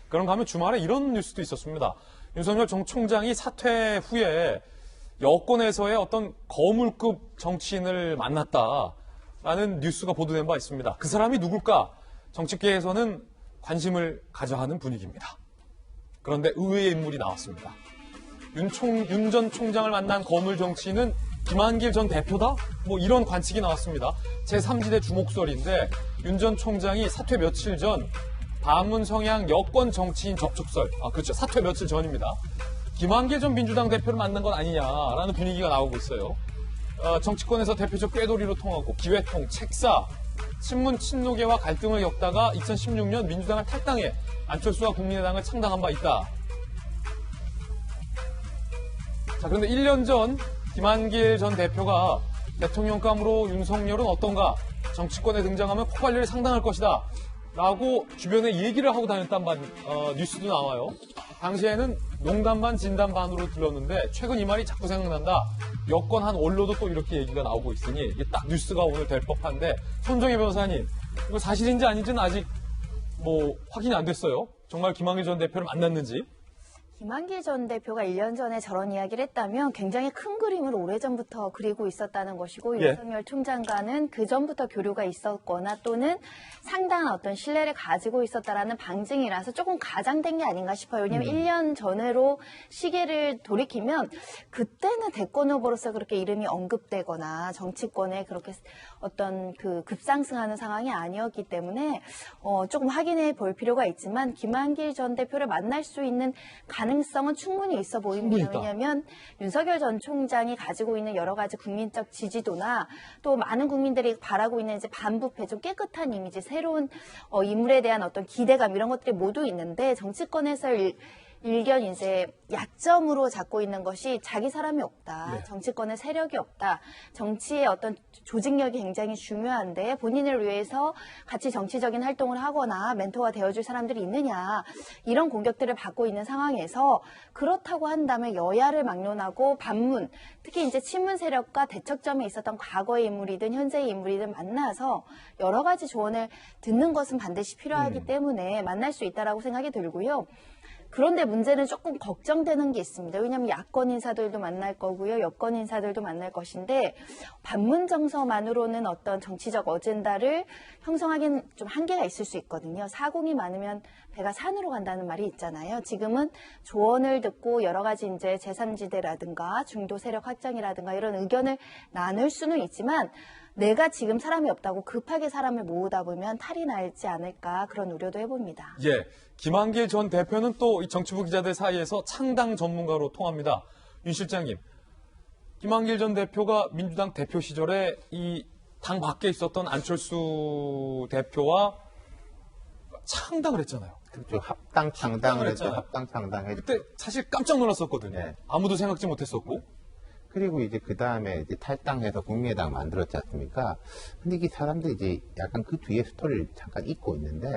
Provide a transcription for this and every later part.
그런가 하면 주말에 이런 뉴스도 있었습니다. 윤석열 전 총장이 사퇴 후에 여권에서의 어떤 거물급 정치인을 만났다라는 뉴스가 보도된 바 있습니다. 그 사람이 누굴까? 정치계에서는 관심을 가져야 하는 분위기입니다. 그런데 의외의 인물이 나왔습니다. 윤 전 총장을 만난 거물 정치인은 김한길 전 대표다? 뭐 이런 관측이 나왔습니다. 제3지대 주목설인데 윤 전 총장이 사퇴 며칠 전 반문 성향 여권 정치인 접촉설, 그렇죠. 사퇴 며칠 전입니다. 김한길 전 민주당 대표를 만난 건 아니냐라는 분위기가 나오고 있어요. 정치권에서 대표적 꾀돌이로 통하고 기회통, 책사, 친문 친노계와 갈등을 겪다가 2016년 민주당을 탈당해 안철수와 국민의당을 창당한 바 있다. 자, 그런데 1년 전 김한길 전 대표가 대통령감으로 윤석열은 어떤가? 정치권에 등장하면 폭발률이 상당할 것이다. 라고 주변에 얘기를 하고 다녔단 뉴스도 나와요. 당시에는 농담 반 진담 반으로 들렸는데 최근 이 말이 자꾸 생각난다. 여권 한 원로도 또 이렇게 얘기가 나오고 있으니 이게 딱 뉴스가 오늘 될 법한데 손정혜 변호사님, 이거 사실인지 아닌지는 아직 확인이 안 됐어요. 정말 김한길 전 대표를 만났는지. 김한길 전 대표가 1년 전에 저런 이야기를 했다면 굉장히 큰 그림을 오래전부터 그리고 있었다는 것이고 윤석열 총장과는 그전부터 교류가 있었거나 또는 상당한 어떤 신뢰를 가지고 있었다라는 방증이라서 조금 가장된 게 아닌가 싶어요. 왜냐하면 1년 전으로 시계를 돌이키면 그때는 대권 후보로서 그렇게 이름이 언급되거나 정치권에 그렇게 어떤 그 급상승하는 상황이 아니었기 때문에 조금 확인해 볼 필요가 있지만 김한길 전 대표를 만날 수 있는 가능성은 충분히 있어 보입니다. 왜냐하면 윤석열 전 총장이 가지고 있는 여러 가지 국민적 지지도나 또 많은 국민들이 바라고 있는 이제 반부패, 좀 깨끗한 이미지, 새로운 인물에 대한 어떤 기대감 이런 것들이 모두 있는데 정치권에서 일견 이제 약점으로 잡고 있는 것이 자기 사람이 없다. 정치권에 세력이 없다. 정치의 어떤 조직력이 굉장히 중요한데 본인을 위해서 같이 정치적인 활동을 하거나 멘토가 되어줄 사람들이 있느냐. 이런 공격들을 받고 있는 상황에서 그렇다고 한다면 여야를 막론하고 반문, 특히 이제 친문 세력과 대척점에 있었던 과거의 인물이든 현재의 인물이든 만나서 여러 가지 조언을 듣는 것은 반드시 필요하기 때문에 만날 수 있다라고 생각이 들고요. 그런데 문제는 조금 걱정되는 게 있습니다. 왜냐하면 야권 인사들도 만날 거고요. 여권 인사들도 만날 것인데 반문 정서만으로는 어떤 정치적 어젠다를 형성하기는 좀 한계가 있을 수 있거든요. 사공이 많으면 배가 산으로 간다는 말이 있잖아요. 지금은 조언을 듣고 여러 가지 이제 제3지대라든가 중도 세력 확장이라든가 이런 의견을 나눌 수는 있지만 내가 지금 사람이 없다고 급하게 사람을 모으다 보면 탈이 날지 않을까 그런 우려도 해봅니다. 예, 김한길 전 대표는 또 이 정치부 기자들 사이에서 창당 전문가로 통합니다. 윤 실장님, 김한길 전 대표가 민주당 대표 시절에 이 당 밖에 있었던 안철수 대표와 창당을 했잖아요. 그렇죠. 합당 창당을 했죠. 합당 창당했죠. 그때 사실 깜짝 놀랐었거든요. 네. 아무도 생각지 못했었고. 그리고 이제 그 다음에 이제 탈당해서 국민의당 만들었지 않습니까? 근데 이게 사람들이 이제 약간 그 뒤에 스토리를 잠깐 잊고 있는데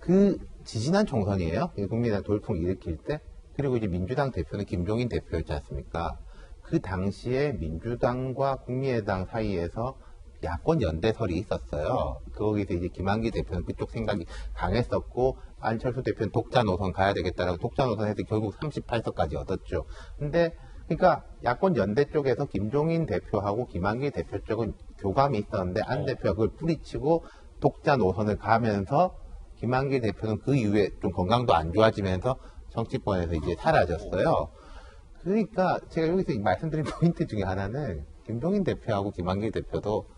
그 지지난 총선이에요. 국민의당 돌풍 일으킬 때. 그리고 이제 민주당 대표는 김종인 대표였지 않습니까? 그 당시에 민주당과 국민의당 사이에서 야권 연대설이 있었어요. 거기서 이제 김한길 대표는 그쪽 생각이 강했었고 안철수 대표는 독자 노선 가야 되겠다라고 독자 노선 해서 결국 38석까지 얻었죠. 근데 그러니까 야권 연대 쪽에서 김종인 대표하고 김한길 대표 쪽은 교감이 있었는데 안 대표가 그걸 뿌리치고 독자 노선을 가면서 김한길 대표는 그 이후에 좀 건강도 안 좋아지면서 정치권에서 이제 사라졌어요. 그러니까 제가 여기서 말씀드린 포인트 중에 하나는 김종인 대표하고 김한길 대표도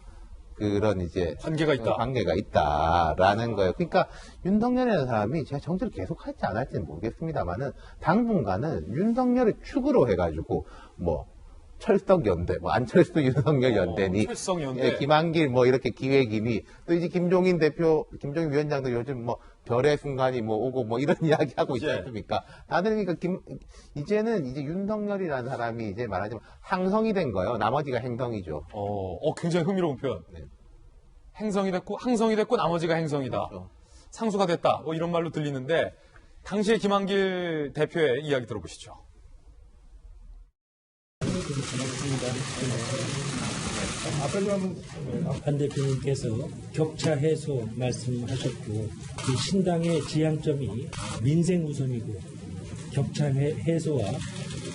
그런 이제 관계가 있다라는 거예요. 그러니까 윤석열이라는 사람이 제가 정치를 계속 할지 안 할지는 모르겠습니다만은 당분간은 윤석열을 축으로 해가지고 철석 연대, 안철수 윤석열 연대니, 철석 연대. 김한길 이렇게 기획이니, 또 이제 김종인 위원장도 요즘 별의 순간이 오고 이런 이야기 하고 있지 않습니까? 다들 그러니까 이제는 이제 윤석열이라는 사람이 이제 말하자면 항성이 된 거예요. 나머지가 행성이죠. 굉장히 흥미로운 표현. 네. 행성이 됐고, 항성이 됐고, 나머지가 행성이다. 그렇죠. 상수가 됐다. 이런 말로 들리는데, 당시에 김한길 대표의 이야기 들어보시죠. 한 대표님께서 격차 해소 말씀하셨고 그 신당의 지향점이 민생 우선이고 격차 해소와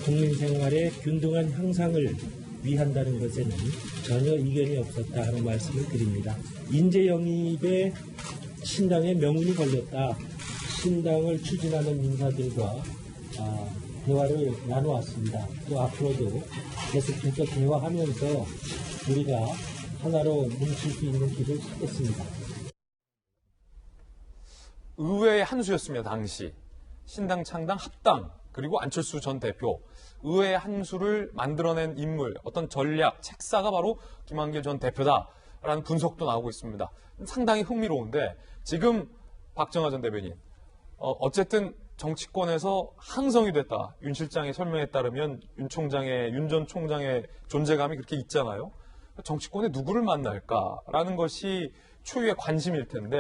국민 생활의 균등한 향상을 위한다는 것에는 전혀 이견이 없었다 하는 말씀을 드립니다. 인재 영입에 신당의 명운이 걸렸다. 신당을 추진하는 인사들과 대화를 나누었습니다. 또 앞으로도 계속해서 대화하면서 우리가 하나로 뭉칠 수 있는 길을 찾겠습니다. 의회의 한 수였습니다. 당시 신당 창당 합당 그리고 안철수 전 대표 의회의 한 수를 만들어낸 인물 어떤 전략 책사가 바로 김한길 전 대표다라는 분석도 나오고 있습니다. 상당히 흥미로운데 지금 박정하 전 대변인 어쨌든 정치권에서 항성이 됐다. 윤 실장의 설명에 따르면 윤 전 총장의 존재감이 그렇게 있잖아요. 정치권에 누구를 만날까라는 것이 초유의 관심일 텐데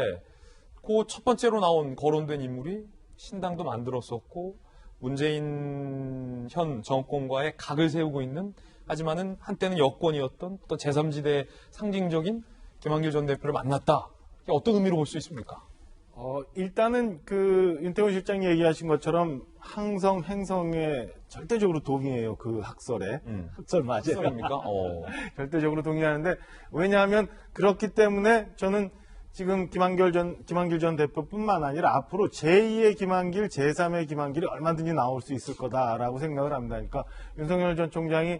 그 첫 번째로 거론된 인물이 신당도 만들었었고 문재인 현 정권과의 각을 세우고 있는 하지만은 한때는 여권이었던 어떤 제3지대의 상징적인 김한길 전 대표를 만났다. 어떤 의미로 볼 수 있습니까? 일단은 윤태호 실장이 얘기하신 것처럼 항성, 행성에 절대적으로 동의해요. 그 학설에. 학설 맞아요. 학설입니까? 절대적으로 동의하는데, 왜냐하면 그렇기 때문에 저는 지금 김한길 전 대표뿐만 아니라 앞으로 제2의 김한길, 제3의 김한길이 얼마든지 나올 수 있을 거다라고 생각을 합니다. 그러니까 윤석열 전 총장이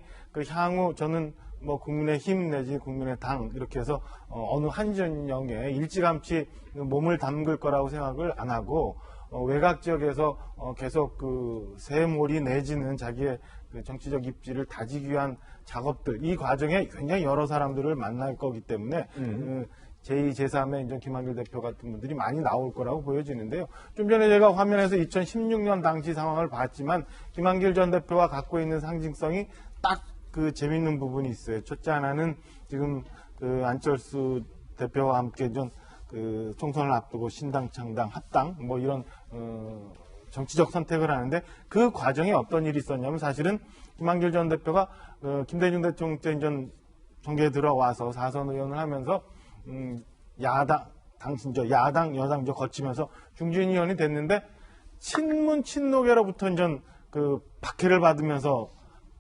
향후 저는 국민의힘 내지 국민의당 이렇게 해서 어느 한 진영에 일찌감치 몸을 담글 거라고 생각을 안 하고 외곽 지역에서 계속 새몰이 내지는 자기의 정치적 입지를 다지기 위한 작업들 이 과정에 굉장히 여러 사람들을 만날 거기 때문에 제2, 제3의 이제 김한길 대표 같은 분들이 많이 나올 거라고 보여지는데요. 좀 전에 제가 화면에서 2016년 당시 상황을 봤지만 김한길 전 대표가 갖고 있는 상징성이 딱 재밌는 부분이 있어요. 첫째 하나는 지금 안철수 대표와 함께 총선을 앞두고 신당, 창당, 합당 이런 정치적 선택을 하는데 그 과정에 어떤 일이 있었냐면 사실은 김한길 전 대표가 김대중 대통령 때 전 정계에 들어와서 사선 의원을 하면서 야당, 여당 거치면서 중진 의원이 됐는데 친문 친노계로부터 박해를 받으면서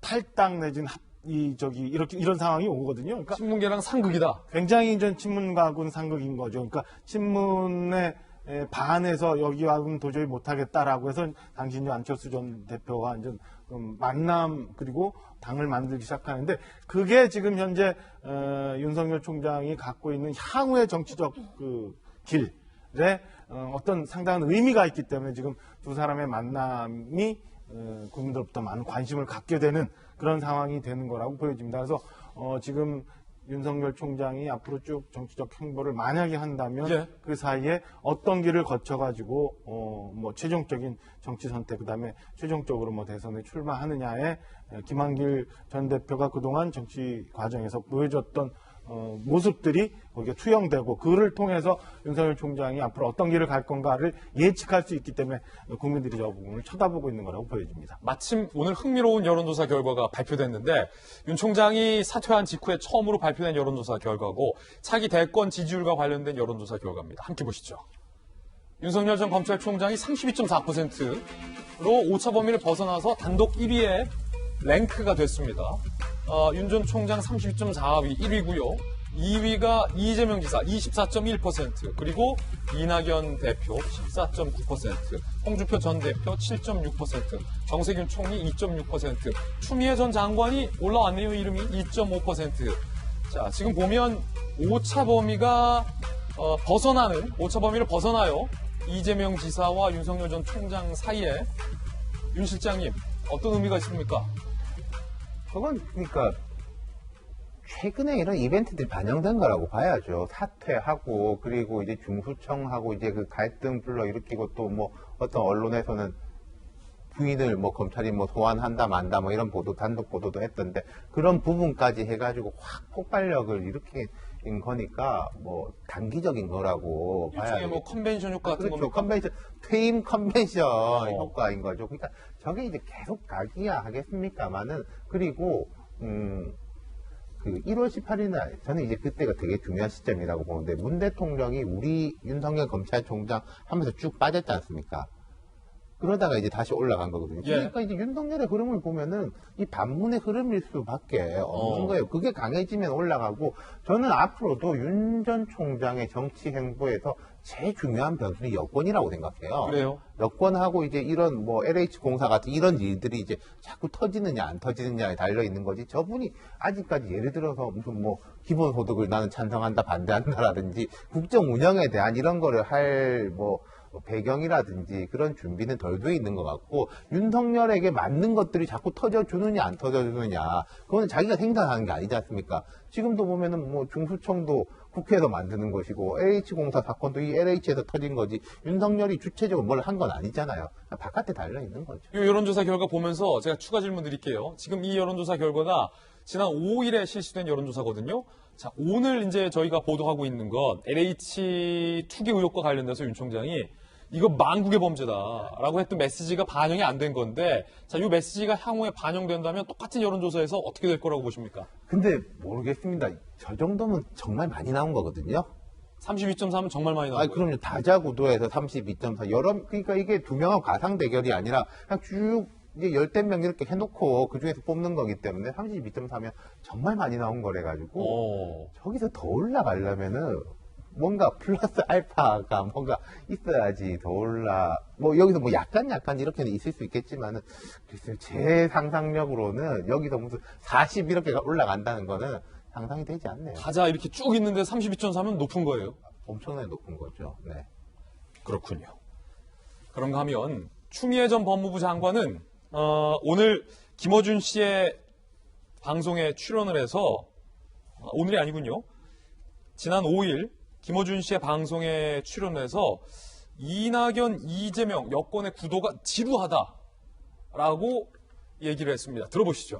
탈당 내지는 이런 상황이 오거든요. 그러니까 친문계랑 상극이다. 굉장히 친문과는 상극인 거죠. 그러니까 친문에 반해서 여기와는 도저히 못하겠다라고 해서 당시 안철수 전 대표와 만남 그리고 당을 만들기 시작하는데 그게 지금 현재 윤석열 총장이 갖고 있는 향후의 정치적 길에 어떤 상당한 의미가 있기 때문에 지금 두 사람의 만남이 국민들로부터 많은 관심을 갖게 되는 그런 상황이 되는 거라고 보여집니다. 그래서 지금 윤석열 총장이 앞으로 쭉 정치적 행보를 만약에 한다면 예. 그 사이에 어떤 길을 거쳐가지고 최종적인 정치 선택 그다음에 최종적으로 대선에 출마하느냐에 김한길 전 대표가 그동안 정치 과정에서 보여줬던 모습들이 거기에 투영되고 그를 통해서 윤석열 총장이 앞으로 어떤 길을 갈 건가를 예측할 수 있기 때문에 국민들이 저 부분을 쳐다보고 있는 거라고 보여집니다. 마침 오늘 흥미로운 여론조사 결과가 발표됐는데 윤 총장이 사퇴한 직후에 처음으로 발표된 여론조사 결과고 차기 대권 지지율과 관련된 여론조사 결과입니다. 함께 보시죠. 윤석열 전 검찰총장이 32.4%로 오차 범위를 벗어나서 단독 1위에 랭크가 됐습니다. 윤 전 총장 32.4위 1위고요. 2위가 이재명 지사 24.1%, 그리고 이낙연 대표 14.9%, 홍준표 전 대표 7.6%, 정세균 총리 2.6%, 추미애 전 장관이 올라왔네요. 이름이 2.5%. 자, 지금 보면 오차 범위가 오차 범위를 벗어나요. 이재명 지사와 윤석열 전 총장 사이에 윤 실장님 어떤 의미가 있습니까? 그건 그러니까 최근에 이런 이벤트들이 반영된 거라고 봐야죠. 사퇴하고 그리고 이제 중수청하고 이제 그 갈등 불러일으키고 또 어떤 언론에서는 부인을 검찰이 소환한다 만다 이런 보도 단독 보도도 했던데 그런 부분까지 해가지고 확 폭발력을 일으킨 거니까 단기적인 거라고 봐야 일종의 컨벤션 효과 같은 그렇죠. 겁니까? 퇴임 컨벤션 효과인 거죠. 그러니까 저게 이제 계속 가기야 하겠습니까만은 그리고 그 1월 18일 날 저는 이제 그때가 되게 중요한 시점이라고 보는데 문 대통령이 우리 윤석열 검찰총장 하면서 쭉 빠졌지 않습니까? 그러다가 이제 다시 올라간 거거든요. 예. 그러니까 이제 윤석열의 흐름을 보면은 이 반문의 흐름일 수밖에 없는 거예요. 그게 강해지면 올라가고 저는 앞으로도 윤 전 총장의 정치 행보에서 제일 중요한 변수는 여권이라고 생각해요. 그래요? 여권하고 이제 이런 뭐 LH공사 같은 이런 일들이 이제 자꾸 터지느냐 안 터지느냐에 달려 있는 거지. 저분이 아직까지 예를 들어서 무슨 뭐 기본소득을 나는 찬성한다 반대한다라든지 국정 운영에 대한 이런 거를 할 뭐 배경이라든지 그런 준비는 덜 돼 있는 것 같고 윤석열에게 맞는 것들이 자꾸 터져주느냐 안 터져주느냐 그거는 자기가 생산하는 게 아니지 않습니까? 지금도 보면은 뭐 중수청도 국회에서 만드는 것이고 LH공사 사건도 이 LH에서 터진 거지 윤석열이 주체적으로 뭘 한 건 아니잖아요. 바깥에 달려 있는 거죠. 이 여론조사 결과 보면서 제가 추가 질문 드릴게요. 지금 이 여론조사 결과가 지난 5일에 실시된 여론조사거든요. 자, 오늘 이제 저희가 보도하고 있는 건 LH 투기 의혹과 관련돼서 윤 총장이 이거 만국의 범죄다라고 했던 메시지가 반영이 안 된 건데, 자, 이 메시지가 향후에 반영된다면 똑같은 여론조사에서 어떻게 될 거라고 보십니까? 근데 모르겠습니다. 저 정도면 정말 많이 나온 거거든요. 32.3은 정말 많이 아, 나왔고요. 그럼요. 다자구도에서 32.4. 그러니까 이게 두 명하고 가상 대결이 아니라 그냥 쭉 이제 10명 이렇게 해놓고 그 중에서 뽑는 거기 때문에 32.4면 정말 많이 나온 거래가지고 저기서 더 올라가려면은 뭔가 플러스 알파가 뭔가 있어야지 더 뭐 여기서 뭐 약간 이렇게는 있을 수 있겠지만은 글쎄요. 제 상상력으로는 여기서 무슨 40 이렇게 올라간다는 거는 상상이 되지 않네요. 다자 이렇게 쭉 있는데 32.3은 높은 거예요. 엄청나게 높은 거죠. 네. 그렇군요. 그런가 하면 추미애 전 법무부 장관은 오늘 김어준 씨의 방송에 출연을 해서 오늘이 아니군요. 지난 5일 김어준 씨의 방송에 출연해서 이낙연, 이재명 여권의 구도가 지루하다라고 얘기를 했습니다. 들어보시죠.